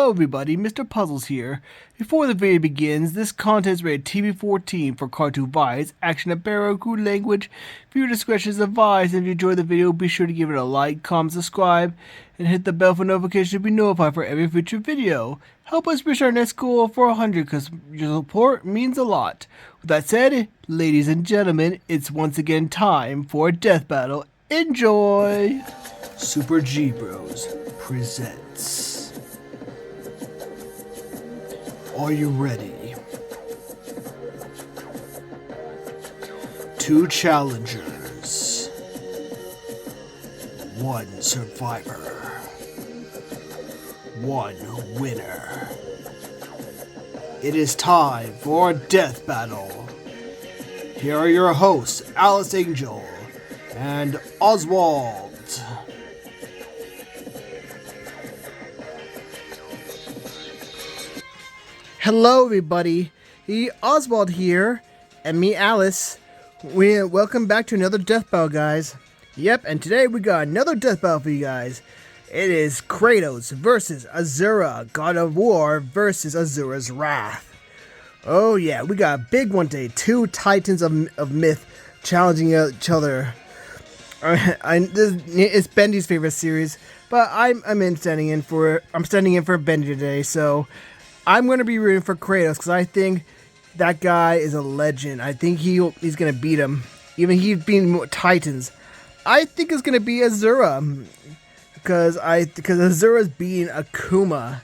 Hello everybody, Mr. Puzzles here. Before the video begins, this content is rated TV-14 for cartoon violence, action and barrel, crude language. Viewer discretion is advised, and if you enjoyed the video, be sure to give it a like, comment, subscribe, and hit the bell for notifications to be notified for every future video. Help us reach our next goal for 100 because your support means a lot. With that said, ladies and gentlemen, it's once again time for a death battle. Enjoy! Super G Bros presents. Are you ready? Two challengers, one survivor, one winner. It is time for a death battle. Here are your hosts, Alice, Angel and Oswald. Hello everybody, Oswald here, and me Alice. Welcome back to another death battle, guys. Yep, and today we got another death battle for you guys. It is Kratos versus Asura, God of War versus Asura's Wrath. Oh yeah, we got a big one today. Two titans of myth challenging each other. It's Bendy's favorite series, but I'm standing in for Bendy today, so I'm going to be rooting for Kratos because I think that guy is a legend. I think he's going to beat him. Even he's beating Titans. I think it's going to be Asura because Asura's beating Akuma.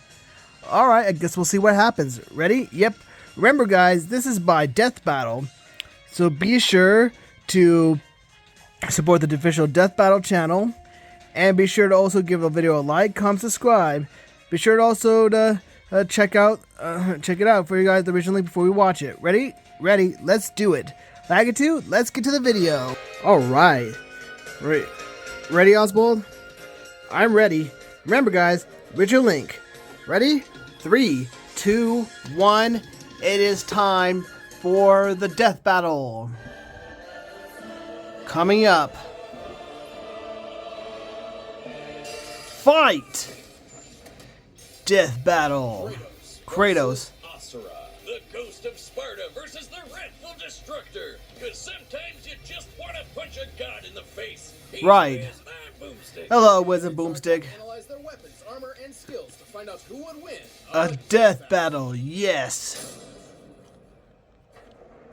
Alright, I guess we'll see what happens. Ready? Yep. Remember guys, this is by Death Battle. So be sure to support the official Death Battle channel. And be sure to also give the video a like, comment, subscribe. Be sure to also check it out for you guys originally before we watch it. Ready? Let's do it. Let's get to the video. Alright. Ready, Oswald? I'm ready. Remember guys, original link. Ready? 3, 2, 1. It is time for the death battle. Coming up. Fight! Death battle. Kratos. Asura, the ghost of Sparta versus the wrathful destructor. Because sometimes you just want to punch a god in the face. Right. Hello, Wizard Boomstick. Analyze their weapons, armor, and skills to find out who would win. A death battle, yes.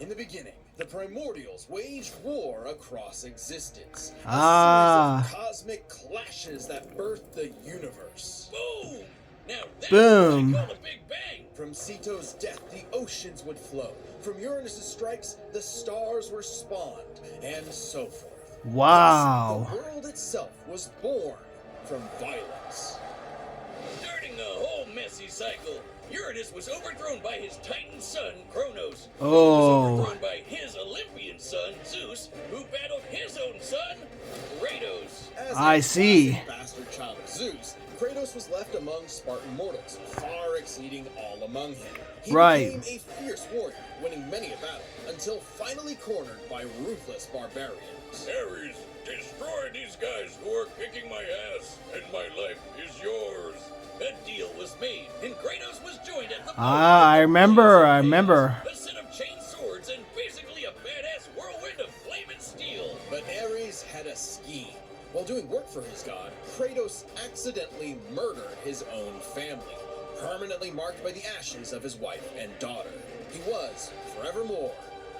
In the beginning, the primordials waged war across existence. Ah. A series of cosmic clashes that birthed the universe. Boom! Now that's Boom. what I call a big bang. From Ceto's death, the oceans would flow. From Uranus's strikes, the stars were spawned, and so forth. Wow. Thus, the world itself was born from violence. Starting the whole messy cycle, Uranus was overthrown by his Titan son, Kronos. Oh. Who was overthrown by his Olympian son, Zeus, who battled his own son, Kratos. As I a see. classic bastard child of Zeus, Kratos was left among Spartan mortals, far exceeding all among him. He became a fierce warrior, winning many a battle, until finally cornered by ruthless barbarians. Ares, destroy these guys who are kicking my ass, and my life is yours. A deal was made, and Kratos was joined at the I remember. a set of chain swords and basically a badass whirlwind of flame and steel. But Ares had a scheme. While doing work for his god, Kratos accidentally murdered his own family, permanently marked by the ashes of his wife and daughter. He was, forevermore,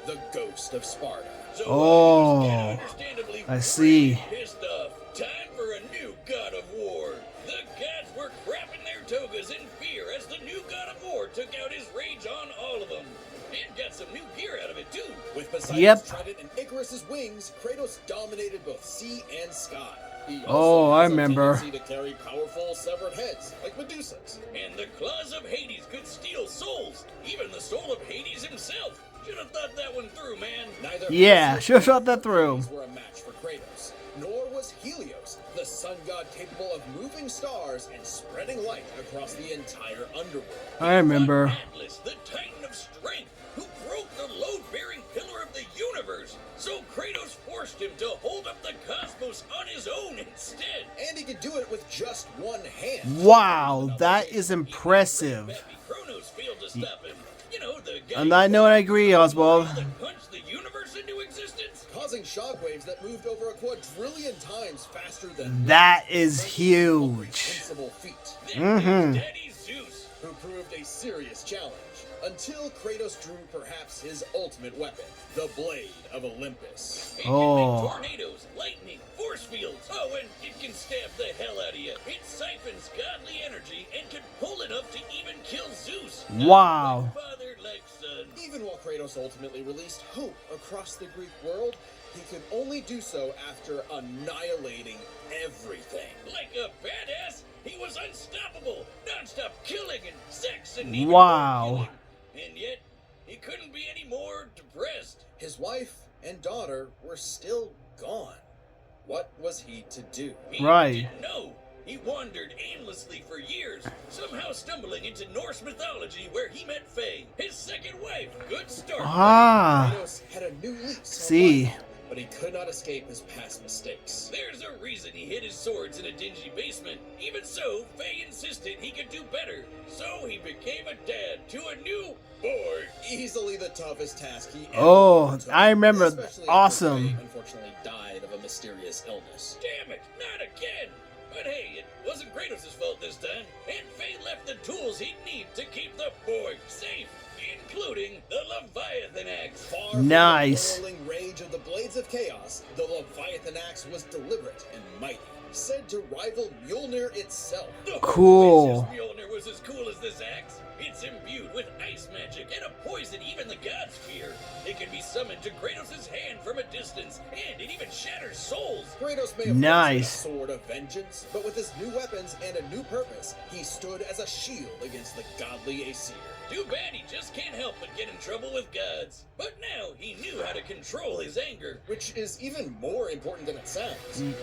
the ghost of Sparta. So understandably I see. pissed off. Time for a new god of war. The gods were crapping their togas in fear as the new god of war took out his rage on all of them. And got some new gear out of it too. With Poseidon's Yep. trident and Icarus's wings, Kratos dominated both sea and sky. He Oh, also I has a remember. tendency to carry powerful severed heads, like Medusa's. And the claws of Hades could steal souls. Even the soul of Hades himself. Should have thought that one through, man. Neither Yeah, Perseus should have thought nor that through. Hermes were a match for Kratos, nor was Helios, the sun god capable of moving stars and spreading light across the entire underworld. I remember. Atlas, the titan of strength, who broke the load-bearing pillar of the universe. universe. So Kratos forced him to hold up the cosmos on his own instead. And he could do it with just one hand. Wow, that is impressive. Baby Kronos failed to stop him. You know, the guy On that note, I agree, Oswald. that punched the universe into existence. Causing shockwaves that moved over a quadrillion times faster than That is huge. invincible feat, Then there's Daddy Zeus. who proved a serious challenge until Kratos drew perhaps his ultimate weapon, the Blade of Olympus. It can Oh. make tornadoes, lightning, force fields. Oh, and it can stab the hell out of you. It siphons godly energy and can pull enough to even kill Zeus. Wow. Like father, like son. Even while Kratos ultimately released hope across the Greek world, he could only do so after annihilating everything. Like a badass, he was unstoppable. Non-stop killing and sex and even Wow. more killing. And yet, he couldn't be any more depressed. His wife and daughter were still gone. What was he to do? He Right. didn't know. He wandered aimlessly for years, somehow stumbling into Norse mythology where he met Faye, his second wife. Good start. Ah, Kratos had a new lease on see. life, but he could not escape his past mistakes. There's a reason he hid his swords in a dingy basement. Even so, Faye insisted he could do better. So he became a dad to a new boy. Easily the toughest task he ever Oh, undertook, I remember. especially after Awesome. Faye unfortunately died of a mysterious illness. Damn it, not again. But hey, it wasn't Kratos' fault this time. And Faye left the tools he'd need to keep the boy safe, including the Leviathan Axe. Far from Nice. the whirling rage of the Blades of Chaos, the Leviathan Axe was deliberate and mighty, said to rival Mjolnir itself. Cool. This Mjolnir was as cool as this axe. It's imbued with ice magic and a poison even the gods fear. It can be summoned to Kratos' hand from a distance, and it even shatters souls. Kratos may have Nice. lost a sword of vengeance, but with his new weapons and a new purpose, he stood as a shield against the godly Asir. Too bad he just can't help but get in trouble with gods. But now he knew how to control his anger. Which is even more important than it sounds.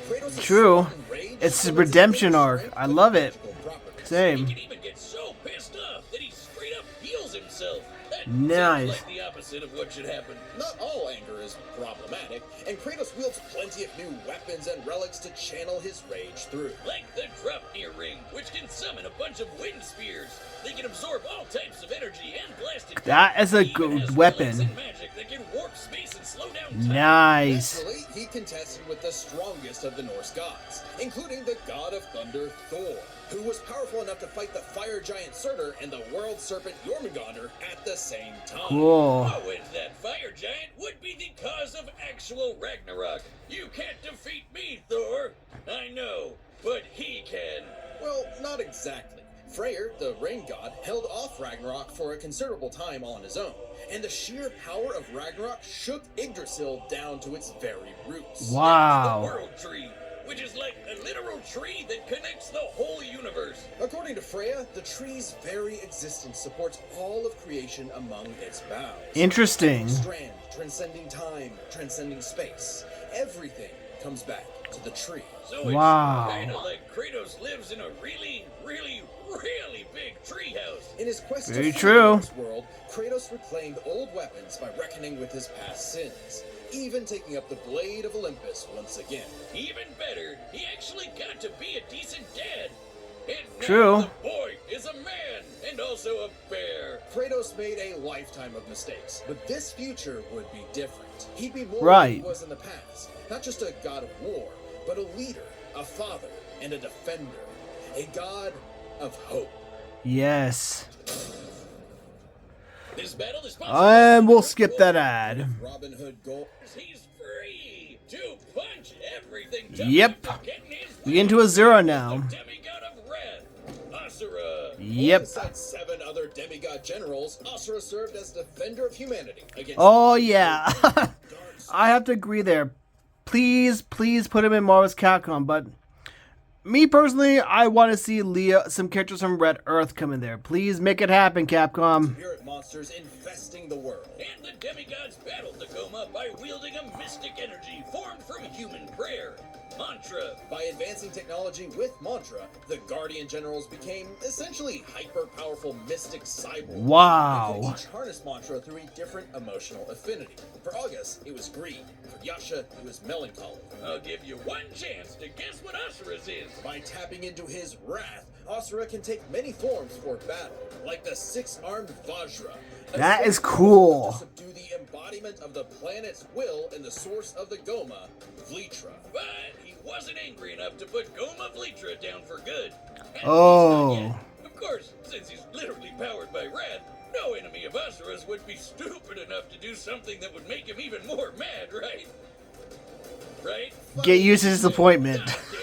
Kratos' True. sudden rage It's a summons redemption his arc. strength I with love it. magical properties. He Same. can even get so pissed off that he straight up heals himself. That Nice. seems like the opposite of what should happen. Not all anger is problematic, and Kratos wields plenty of new weapons and relics to channel his rage through. Like the Draupnir ring, which can summon a bunch of wind spears. They can absorb all types of energy and blast it. That is a He even good has weapon. relics and magic that can warp space and slow down time. Nice. Naturally, he contested with the strongest of the Norse gods, including the god of thunder Thor, who was powerful enough to fight the fire giant Surtur and the world serpent Jormungandr at the same time. Cool. Oh, and that fire giant would be the cause of actual Ragnarok. You can't defeat me, Thor. I know, but he can. Well, not exactly. Freyr, the rain god, held off Ragnarok for a considerable time on his own, and the sheer power of Ragnarok shook Yggdrasil down to its very roots. The Wow. World Tree, which is like a literal tree that connects the whole universe. According to Freya, the tree's very existence supports all of creation among its boughs. Interesting. Strand, transcending time, transcending space. Everything comes back to the tree. So it's Wow. kind of like Kratos lives in a really, really, really big treehouse. In his quest Very to true. free this world, Kratos reclaimed old weapons by reckoning with his past sins, even taking up the Blade of Olympus once again. Even better, he actually got to be a decent dad. And now True. the boy is a man and also a bear. Kratos made a lifetime of mistakes, but this future would be different. He'd be more Right. than he was in the past. Not just a god of war, but a leader, a father, and a defender. A god of hope. Yes. This battle is And we'll skip that ad. Robin Hood Gold. He's free to punch everything. Yep. tough to get in his We get into a zero now. The demigod of wrath, Asura. Yep. Alongside 7 other demigod generals, Asura served as defender of humanity against Oh, yeah. I have to agree there. Please put him in Marvel's Capcom, but Me personally, I want to see some characters from Red Earth come in there. Please make it happen, Capcom. Spirit monsters infesting the world. And the demigods battled the Goma by wielding a mystic energy formed from human prayer. Mantra. By advancing technology with Mantra, the Guardian Generals became essentially hyper-powerful mystic cyborgs. Wow. They could each harness Mantra through a different emotional affinity. For August, it was greed. For Yasha, it was melancholy. I'll give you one chance to guess what Asura's is. By tapping into his wrath, Asura can take many forms for battle, like the six-armed Vajra. That is cool. To subdue the embodiment of the planet's will and the source of the Goma, Vlitra. But he wasn't angry enough to put Goma Vlitra down for good. At Oh. least not yet. Of course, since he's literally powered by wrath, no enemy of Asura's would be stupid enough to do something that would make him even more mad, right? Right? Get used to disappointment.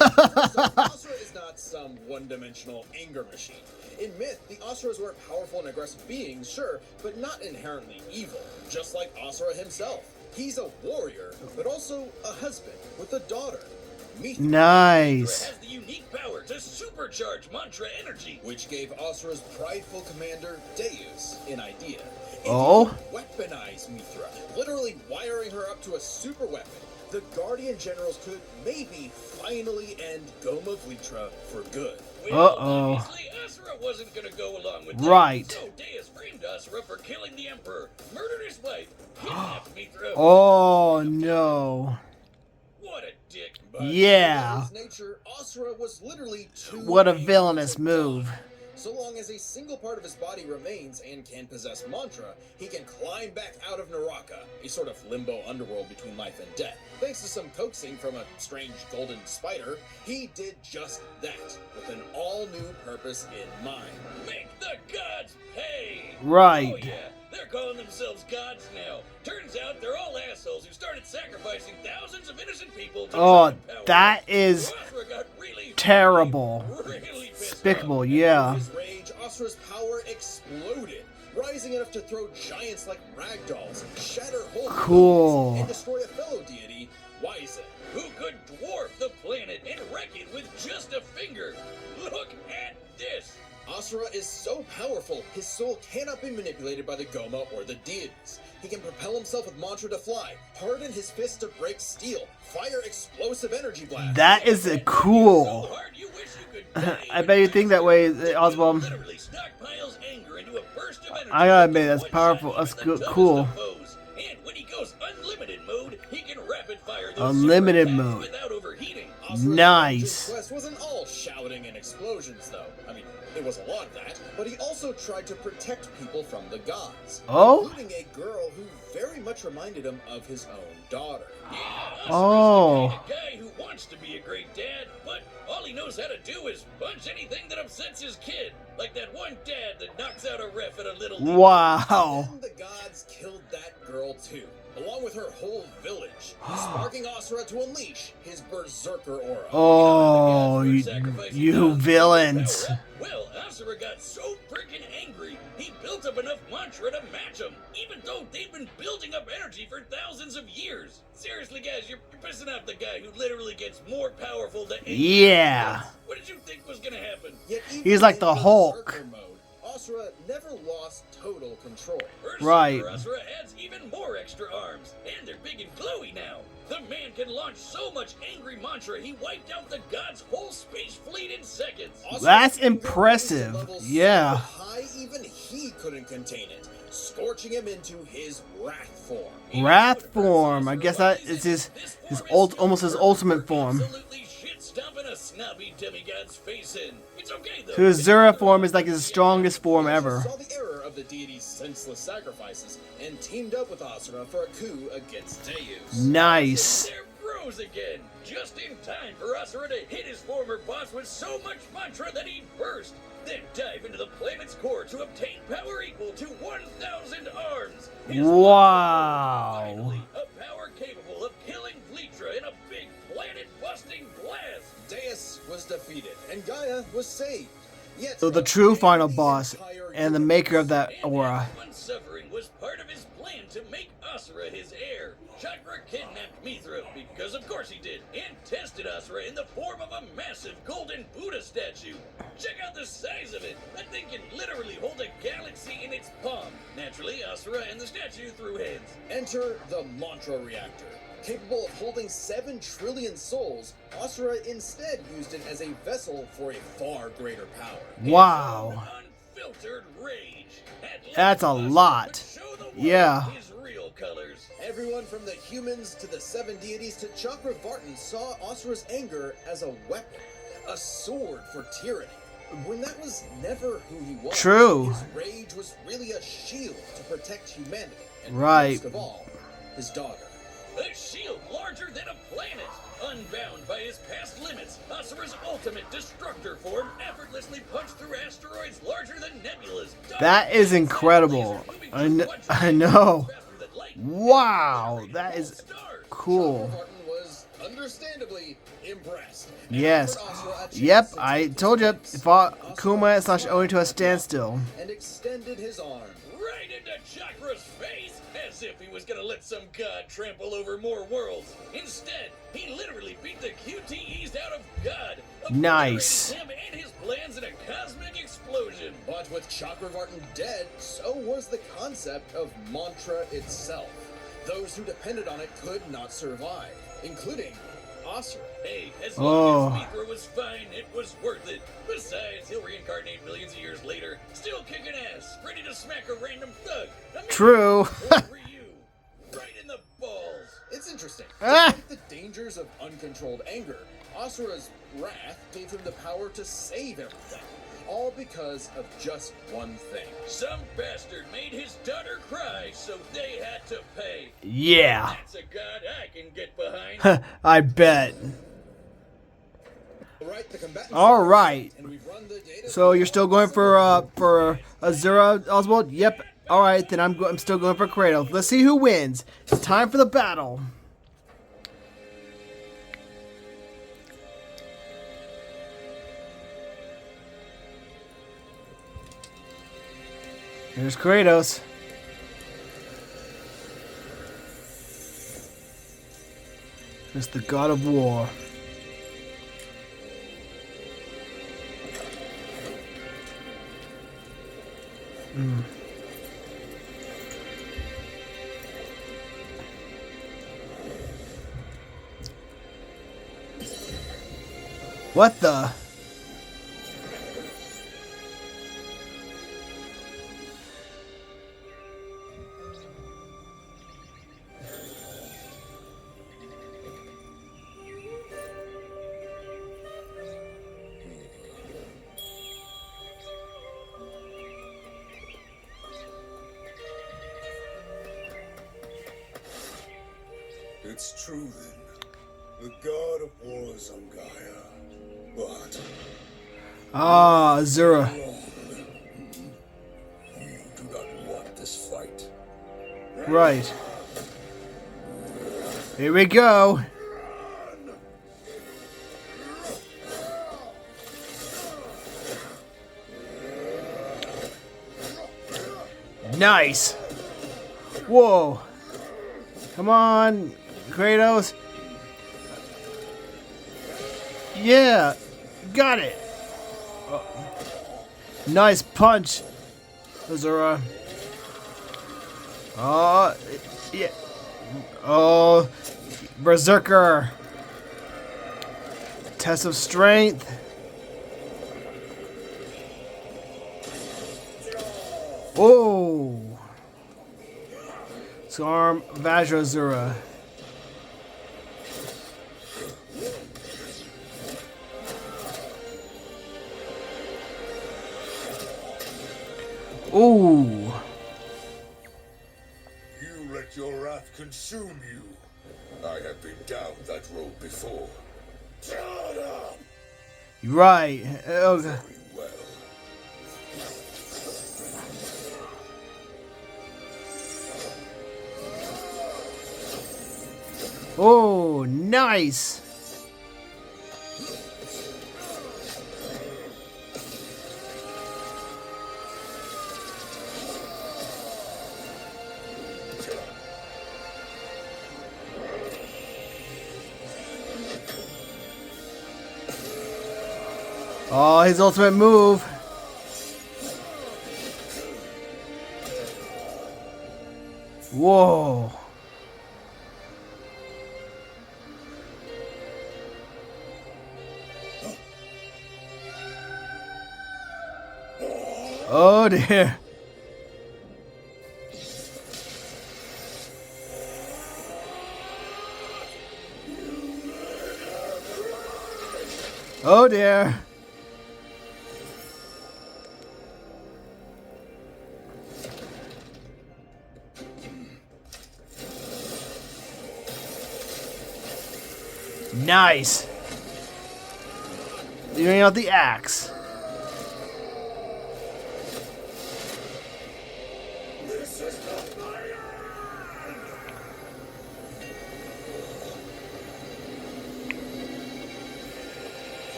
Asura is not some one-dimensional anger machine. In myth, the Asuras were powerful and aggressive beings, sure, but not inherently evil, just like Asura himself. He's a warrior, but also a husband with a daughter. Mithra Nice. has the unique power to supercharge Mantra energy. which gave Asura's prideful commander, Deus, an idea. If Oh? you could weaponize Mithra, literally wiring her up to a super weapon, the Guardian Generals could maybe finally end Goma Vlitra for good. Well, Uh-oh. obviously Asura wasn't gonna go along with Right. that. So Deus framed Asura for killing the Emperor, murdered his wife, kidnapped Mithra. Oh no. What a dick. But Yeah. by his nature, Asura was literally too What a angry villainous to move. die. So long as a single part of his body remains and can possess Mantra, he can climb back out of Naraka, a sort of limbo underworld between life and death. Thanks to some coaxing from a strange golden spider, he did just that, with an all-new purpose in mind. Make the gods pay! Right. Oh yeah, they're calling themselves gods now. Turns out they're all assholes who started sacrificing thousands of innocent people to Oh, drive power. that is Asura got really, terrible. really pissed Despicable, off. yeah. In his rage, Asura's power exploded, rising enough to throw giants like ragdolls, shatter whole Cool. planets, and destroy a fellow deity, Wyzen. Who could dwarf the planet and wreck it with just a finger? Look at this! Asura is so powerful, his soul cannot be manipulated by the Goma or the deities. He can propel himself with Mantra to fly, harden his fist to break steel, fire explosive energy blasts. That is So cool. hard you wish you could die, I but bet you think that way, Asura Oswald. literally stockpiles anger into a burst of energy I gotta that admit, can that's one-shot powerful. even That's the good, toughest cool. of foes. And when he goes unlimited mode, he can rapid fire those Unlimited super attacks mode. without overheating. Asura's Nice. quest wasn't all shouting and explosions, though. I mean, it was a lot of that, but he also tried to protect people from the gods. Oh? Including a girl who very much reminded him of his own daughter. Yeah, Asura's Oh. the kind of guy who wants to be a great dad, but all he knows how to do is punch anything that upsets his kid. Like that one dad that knocks out a ref at a little league. Wow. Then the gods killed that girl too, along with her whole village, sparking Asura to unleash his berserker aura. Oh, you villains. Well, Asura got so freaking angry, he built up enough Mantra to match him, even though they've been building up energy for thousands of years. Seriously, guys, you're pissing off the guy who literally gets more powerful than anyone Yeah. else. What did you think was gonna happen? Yet even He's like in the Hulk. berserker mode, Asura never lost total control. Berserker Right. Asura adds even more extra arms, and they're big and glowy now. The man can launch so much angry Mantra, he wiped out the god's whole space fleet in seconds. Asura's That's anger impressive. reached a level Yeah. so high even he couldn't contain it, scorching him into his wrath form. Wrath form. I guess that is his almost his ultimate form. Absolutely shit-stomping a snobby demigod's face in. It's okay though. So his Zura form is like his strongest form ever. Saw the error of the deity's senseless sacrifices and teamed up with Asura for a coup against Deus. Nice. They're bros again, just in time for Asura to hit his former boss with so much Mantra that he burst, then dive into the planet's core to obtain power equal to 1,000 arms. His Wow. finally, a power capable of killing Vlitra in a big planet-busting blast. Deus was defeated and Gaia was saved. Yet, So the true final boss and the maker of that And aura. everyone's suffering was part of his plan to make Asura his heir. Chakra kidnapped Mithra, because of course he did, and tested Asura in the form of a massive golden Buddha statue. Check out the size of it. That thing can literally hold a galaxy in its palm. Naturally, Asura and the statue threw heads. Enter the Mantra Reactor. Capable of holding 7 trillion souls, Asura instead used it as a vessel for a far greater power. Wow. Unfiltered rage. That's a lot. Yeah. His real colors. Everyone from the humans to the 7 deities to Chakravartin saw Asura's anger as a weapon, a sword for tyranny. When that was never who he was. True. His rage was really a shield to protect humanity. And Right. most of all, his daughter. A shield larger than a planet. Unbound by his past limits, Asura's ultimate destructor form effortlessly punched through asteroids larger than nebulas. That is incredible. I know. Wow, that is cool. Chakravartin was understandably impressed. Yes. And offered Asura a chance Yep, to I take told you. his place. Fought Asura Kuma / Oni to a standstill. and extended his arm. Right into Chakra's face, as if he was gonna let some god trample over more worlds. Instead, he literally beat the QTEs out of God. Nice. Obliterating him and his plans in a cosmic explosion. But with Chakravartin dead, so was the concept of mantra itself. Those who depended on it could not survive, including Asura. Hey, as Oh. long as Mithra was fine, it was worth it. Besides, he'll reincarnate millions of years later, still kicking ass, ready to smack a random thug. I mean, True. or Ryu, right in the balls. It's interesting. Ah! Despite the dangers of uncontrolled anger, Asura's wrath gave him the power to save everything. All because of just one thing. Some bastard made his daughter cry, so they had to pay. Yeah. That's a god I can get behind. I bet. Right, the combatants All right. and we've run the data. So you're still going for Asura, Oswald? Yep. All right, then I'm still going for Kratos. Let's see who wins. It's time for the battle. Here's Kratos. It's the god of war. What the? It's true then. The god of war is on Gaia. But Ah, Asura. you do not want this fight. Right. Here we go. Nice. Whoa. Come on, Kratos. Yeah. Got it. Nice punch, Asura. Oh, yeah. Oh, Berserker. Test of strength. Oh. Storm Vajrazura. Ooh. You let your wrath consume you. I have been down that road before. Shut up! Right. Oh, Very well. oh, nice. Oh, his ultimate move. Whoa. Oh dear. Oh dear. Nice. Leaving out the axe.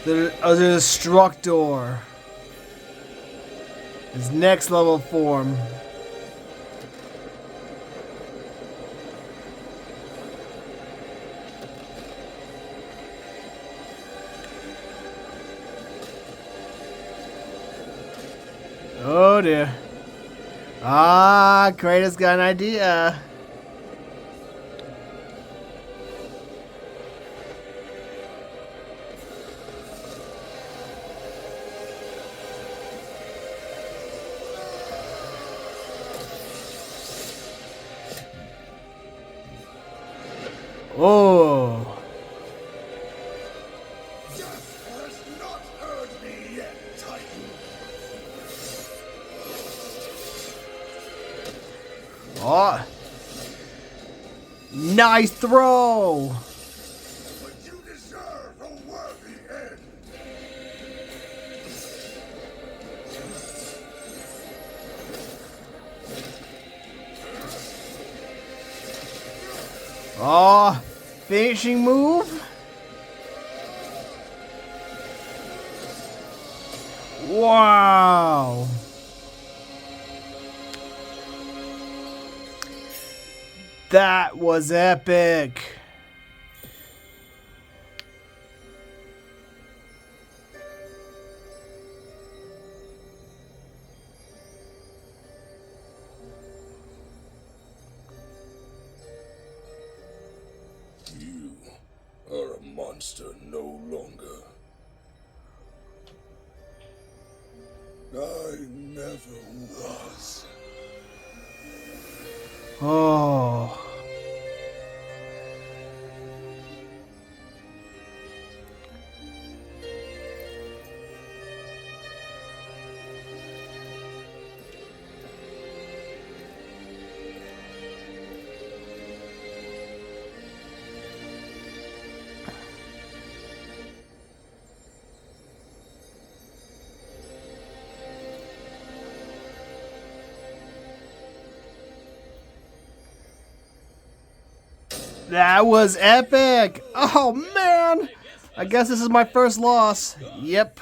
The Destructor. His next level form. Oh dear. Ah, Kratos got an idea. Oh. Death has not heard me yet, Titan. Oh. Nice throw. But you deserve a worthy end. Oh, finishing move. Wow. That was epic. You are a monster no longer. I never was. Oh. That was epic! Oh man! I guess this is my first loss. Yep.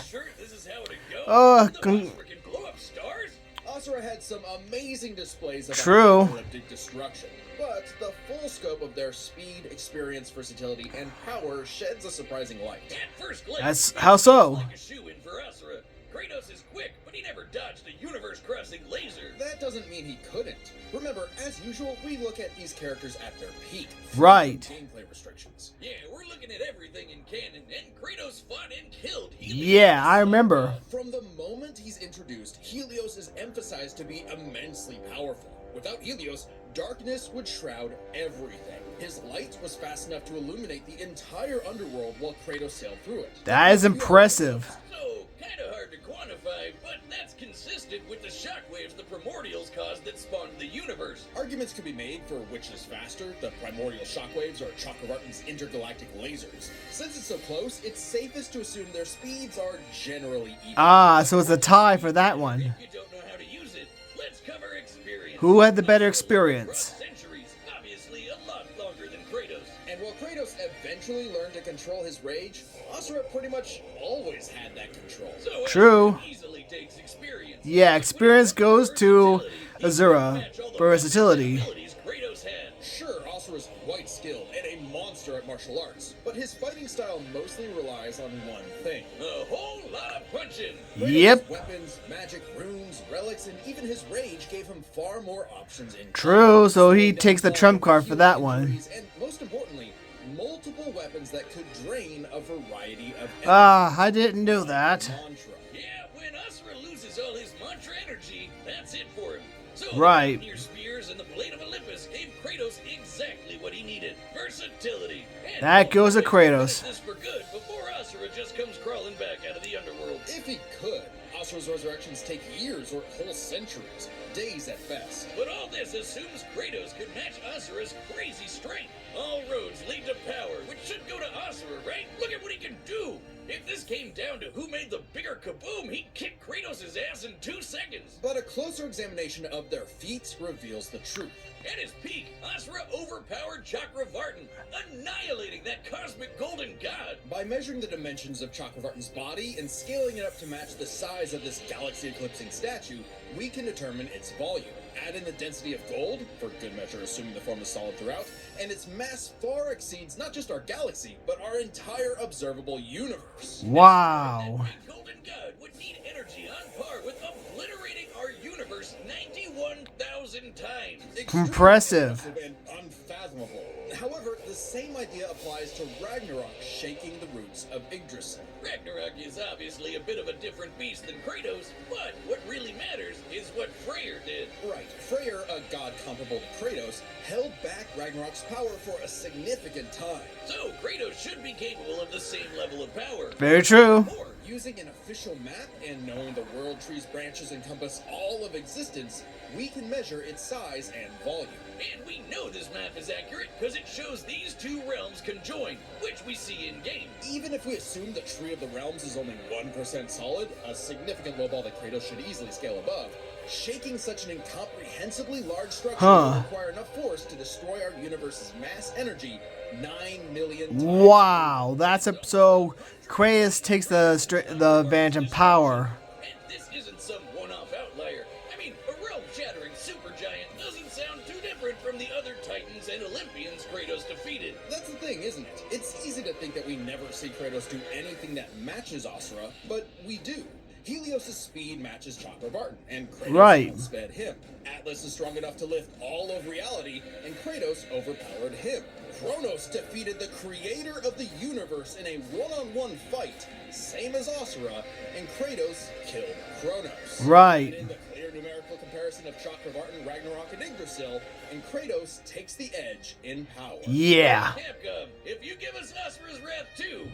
Sure, this is how it goes. Oh, The monster can blow up stars? Asura had some amazing displays of True. apocalyptic destruction, but the full scope of their speed, experience, versatility, and power sheds a surprising light. At first glance, That's how so. like a shoe-in for Asura. Kratos is quick, but he never dodged a universe-crossing laser. That doesn't mean he couldn't. Remember, as usual, we look at these characters at their peak. Right. Gameplay restrictions. Yeah, we're looking at everything in canon, and Kratos fought and killed Helios. Yeah, I remember. From the moment he's introduced, Helios is emphasized to be immensely powerful. Without Helios, darkness would shroud everything. His light was fast enough to illuminate the entire underworld while Kratos sailed through it. That is impressive. So, kinda hard to quantify, but that's consistent with the shockwaves the primordials caused that spawned the universe. Arguments could be made for which is faster, the primordial shockwaves or Chakravartin's intergalactic lasers. Since it's so close, it's safest to assume their speeds are generally even. Ah, so it's a tie for that one. If you don't know how to use it, let's cover experience. Who had the better experience? Across centuries, obviously a lot longer than Kratos. And while Kratos eventually learned to control his rage, Asura pretty much always had that control. So True. Asura easily takes experience. Yeah, experience goes to Asura. Versatility. Abilities Kratos had. Sure, Asura's quite skilled and a monster master at martial arts, but his fighting style mostly relies on one thing. A whole lot of punching. Yep. Weapons, magic, runes, relics, and even his rage gave him far more options in True, so he takes the trump card for that one. And most importantly, multiple weapons that could drain a variety of energy. I didn't know that. Mantra. Yeah, when Asura loses all his mantra energy, that's it for him. So Right. the spears and the Blade of Olympus gave Kratos exactly what he needed. Versatility. And That goes to Kratos. This for good before Asura just comes crawling back out of the underworld. If he could, Asura's resurrections take years or whole centuries, days at best. But all this assumes Kratos could match Asura's crazy strength. All roads lead to power, which should go to Asura, right? Look at what he can do! If this came down to who made the bigger kaboom, he'd kick Kratos' ass in 2 seconds. But a closer examination of their feats reveals the truth. At his peak, Asura overpowered Chakravartin, annihilating that cosmic golden god. By measuring the dimensions of Chakravartin's body and scaling it up to match the size of this galaxy-eclipsing statue, we can determine its volume. Add in the density of gold, for good measure assuming the form is solid throughout, and its mass far exceeds not just our galaxy, but our entire observable universe. Wow. That big golden god would need energy on par with obliterating our universe 91,000 times. Impressive. And unfathomable. However, the same idea applies to Ragnarok shaking the roots of Yggdrasil. Ragnarok is obviously a bit of a different beast than Kratos, but what really matters is what Freyr did. Right, Freyr, a god comparable to Kratos, held back Ragnarok's power for a significant time. So Kratos should be capable of the same level of power. Very true. Or Using an official map and knowing the world tree's branches encompass all of existence, we can measure its size and volume. And we know this map is accurate because it shows these two realms conjoined, which we see in-game. Even if we assume the Tree of the Realms is only 1% solid, a significant lowball that Kratos should easily scale above, shaking such an incomprehensibly large structure will require enough force to destroy our universe's mass energy 9 million times. Wow, that's a so Kratos takes the advantage in power. And this isn't some one-off outlier. I mean, a realm-shattering supergiant doesn't sound too different from the other Titans and Olympians Kratos defeated. That's the thing, isn't it? It's easy to think that we never see Kratos do anything that matches Asura, but we do. Helios' speed matches Chakravartin, and Kratos outsped him. Atlas is strong enough to lift all of reality, and Kratos overpowered him. Kronos defeated the creator of the universe in a one-on-one fight, same as Asura, and Kratos killed Kronos. Right. And in the clear numerical comparison of Chakravartin, Ragnarok, and Yggdrasil, and Kratos takes the edge in power. Yeah. Capcom, if you give us Asura's Wrath 2,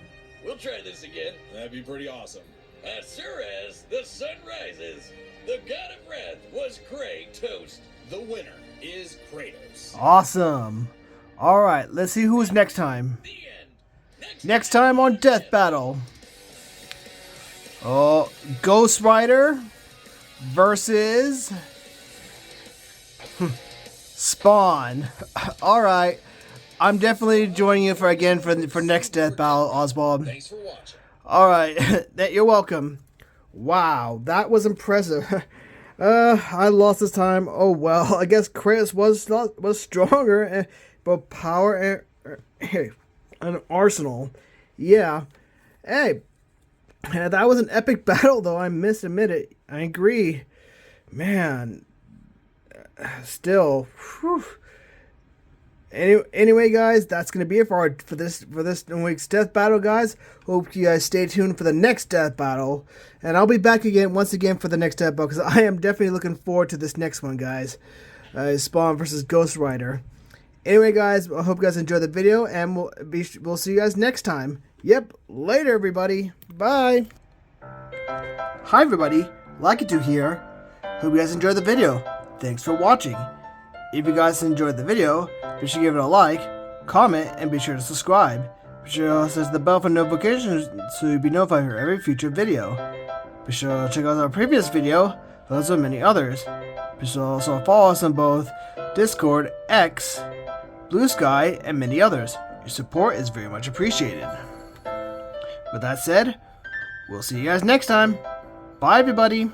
we'll try this again. That'd be pretty awesome. Asura's The Sun Rises. The god of wrath was Kratos. The winner is Kratos. Awesome. All right, let's see who's next time. The end. Next time on Death Battle. Oh, Ghost Rider versus Spawn. All right, I'm definitely joining you for next Death Battle, Oswald. Thanks for watching. All right, you're welcome. Wow, that was impressive. I lost this time. Oh well, I guess Kratos was stronger, but power and an arsenal. Yeah. Hey, that was an epic battle, though. I must admit it. I agree. Man, still. Whew. Anyway, guys, that's gonna be it for this week's death battle, guys. Hope you guys stay tuned for the next death battle, and I'll be back once again for the next death battle because I am definitely looking forward to this next one, guys. Spawn versus Ghost Rider. Anyway, guys, I hope you guys enjoyed the video, and we'll see you guys next time. Yep, later, everybody. Bye. Hi, everybody. Like it to here. Hope you guys enjoyed the video. Thanks for watching. If you guys enjoyed the video, be sure to give it a like, comment, and be sure to subscribe. Be sure to also hit the bell for notifications so you'll be notified for every future video. Be sure to check out our previous video, those and many others. Be sure to also follow us on both Discord, X, Blue Sky, and many others. Your support is very much appreciated. With that said, we'll see you guys next time. Bye, everybody.